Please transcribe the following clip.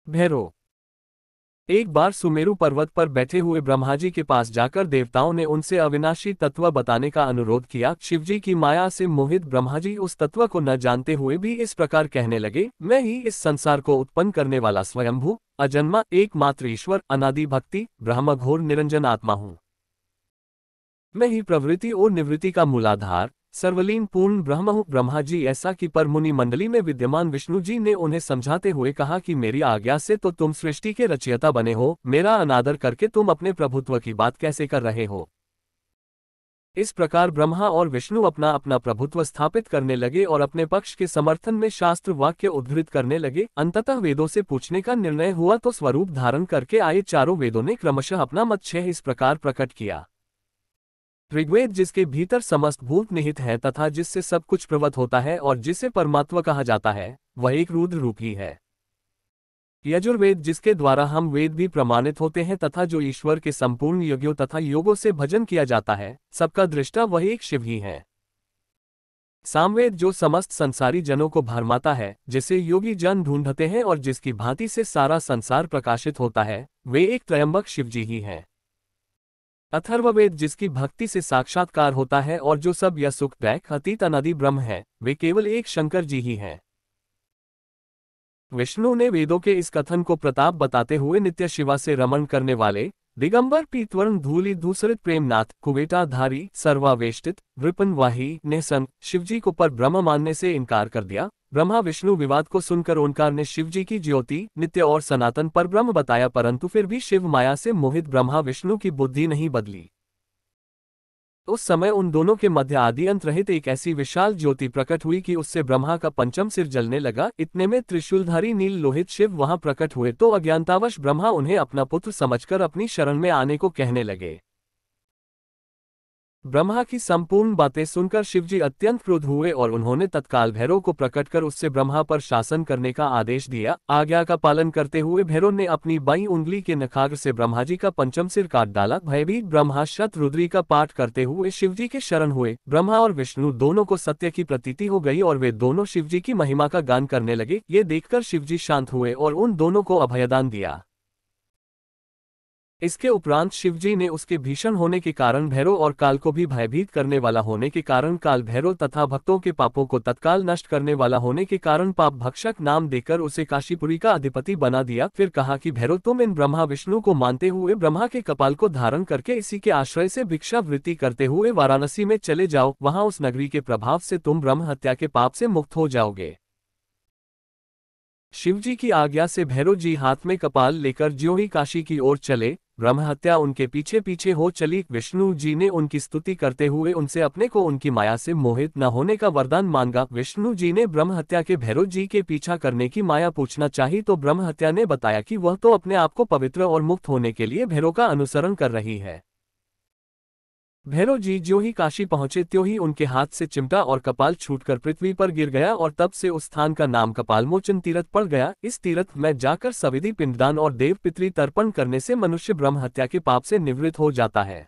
भैरव। एक बार सुमेरु पर्वत पर बैठे हुए ब्रह्मा जी के पास जाकर देवताओं ने उनसे अविनाशी तत्व बताने का अनुरोध किया। शिवजी की माया से मोहित ब्रह्मा जी उस तत्व को न जानते हुए भी इस प्रकार कहने लगे, मैं ही इस संसार को उत्पन्न करने वाला स्वयंभू अजन्मा एकमात्र ईश्वर अनादि भक्ति ब्रह्म घोर निरंजन आत्मा हूँ। मैं ही प्रवृत्ति और निवृत्ति का मूलाधार सर्वलीन पूर्ण ब्रह्म हूँ। ब्रह्मा जी ऐसा कि पर मुनि मंडली में विद्यमान विष्णु जी ने उन्हें समझाते हुए कहा कि मेरी आज्ञा से तो तुम सृष्टि के रचयिता बने हो, मेरा अनादर करके तुम अपने प्रभुत्व की बात कैसे कर रहे हो। इस प्रकार ब्रह्मा और विष्णु अपना अपना प्रभुत्व स्थापित करने लगे और अपने पक्ष के समर्थन में शास्त्र वाक्य उद्धृत करने लगे। अंततः वेदों से पूछने का निर्णय हुआ तो स्वरूप धारण करके आए चारों वेदों ने क्रमशः अपना मत छह इस प्रकार प्रकट किया। ऋग्वेद जिसके भीतर समस्त भूत निहित है तथा जिससे सब कुछ प्रवत होता है और जिसे परमात्मा कहा जाता है, वह एक रुद्र रूप ही है। यजुर्वेद जिसके द्वारा हम वेद भी प्रमाणित होते हैं तथा जो ईश्वर के संपूर्ण यज्ञों तथा योगों से भजन किया जाता है, सबका दृष्टा वह एक शिव ही है। सामवेद जो समस्त संसारी जनों को भरमाता है, जिसे योगी जन ढूंढते हैं और जिसकी भांति से सारा संसार प्रकाशित होता है, वे एक त्रयंबक शिवजी ही हैं। अथर्ववेद जिसकी भक्ति से साक्षात्कार होता है और जो सब या सुख दैख अतीत अनादि ब्रह्म है, वे केवल एक शंकर जी ही हैं। विष्णु ने वेदों के इस कथन को प्रताप बताते हुए नित्य शिवा से रमण करने वाले दिगंबर पीतवर्ण धूलि धूसरित प्रेमनाथ कुवेटाधारी सर्वावेष्टित वृपन वाही निहसन शिवजी को पर ब्रह्म मानने से इनकार कर दिया। ब्रह्मा विष्णु विवाद को सुनकर ओंकार ने शिवजी की ज्योति नित्य और सनातन पर ब्रह्म बताया, परंतु फिर भी शिव माया से मोहित ब्रह्मा विष्णु की बुद्धि नहीं बदली। उस समय उन दोनों के मध्य आदि अंत रहित एक ऐसी विशाल ज्योति प्रकट हुई कि उससे ब्रह्मा का पंचम सिर जलने लगा। इतने में त्रिशूलधारी नील लोहित शिव वहां प्रकट हुए तो अज्ञानतावश ब्रह्मा उन्हें अपना पुत्र समझकर अपनी शरण में आने को कहने लगे। ब्रह्मा की संपूर्ण बातें सुनकर शिवजी अत्यंत क्रुद्ध हुए और उन्होंने तत्काल भैरव को प्रकट कर उससे ब्रह्मा पर शासन करने का आदेश दिया। आज्ञा का पालन करते हुए भैरव ने अपनी बाईं उंगली के नखाग्र से ब्रह्मा जी का पंचम सिर काट डाला। भयभीत ब्रह्मा शतरुद्री का पाठ करते हुए शिवजी के शरण हुए। ब्रह्मा और विष्णु दोनों को सत्य की प्रतीति हो गई और वे दोनों शिवजी की महिमा का गान करने लगे। ये देखकर शिवजी शांत हुए और उन दोनों को अभयदान दिया। इसके उपरांत शिवजी ने उसके भीषण होने के कारण भैरव और काल को भी भयभीत करने वाला होने के कारण काल भैरव तथा भक्तों के पापों को तत्काल नष्ट करने वाला होने के कारण पाप भक्षक नाम देकर उसे काशीपुरी का अधिपति बना दिया। फिर कहा कि भैरव तुम इन ब्रह्मा विष्णु को मानते हुए ब्रह्मा के कपाल को धारण करके इसी के आश्रय से भिक्षा वृत्ति करते हुए वाराणसी में चले जाओ, वहां उस नगरी के प्रभाव से तुम ब्रह्म हत्या के पाप से मुक्त हो जाओगे। शिवजी की आज्ञा से भैरव जी हाथ में कपाल लेकर ज्यों ही काशी की ओर चले, ब्रह्म हत्या उनके पीछे पीछे हो चली। विष्णु जी ने उनकी स्तुति करते हुए उनसे अपने को उनकी माया से मोहित न होने का वरदान मांगा। विष्णु जी ने ब्रह्म हत्या के भैरव जी के पीछा करने की माया पूछना चाही तो ब्रह्म हत्या ने बताया कि वह तो अपने आप को पवित्र और मुक्त होने के लिए भैरव का अनुसरण कर रही है। भैरव जी ज्यों ही काशी पहुंचे त्यों ही उनके हाथ से चिमटा और कपाल छूटकर पृथ्वी पर गिर गया और तब से उस स्थान का नाम कपालमोचन तीर्थ पड़ गया। इस तीर्थ में जाकर सविधि पिंडदान और देव पितृ तर्पण करने से मनुष्य ब्रह्म हत्या के पाप से निवृत्त हो जाता है।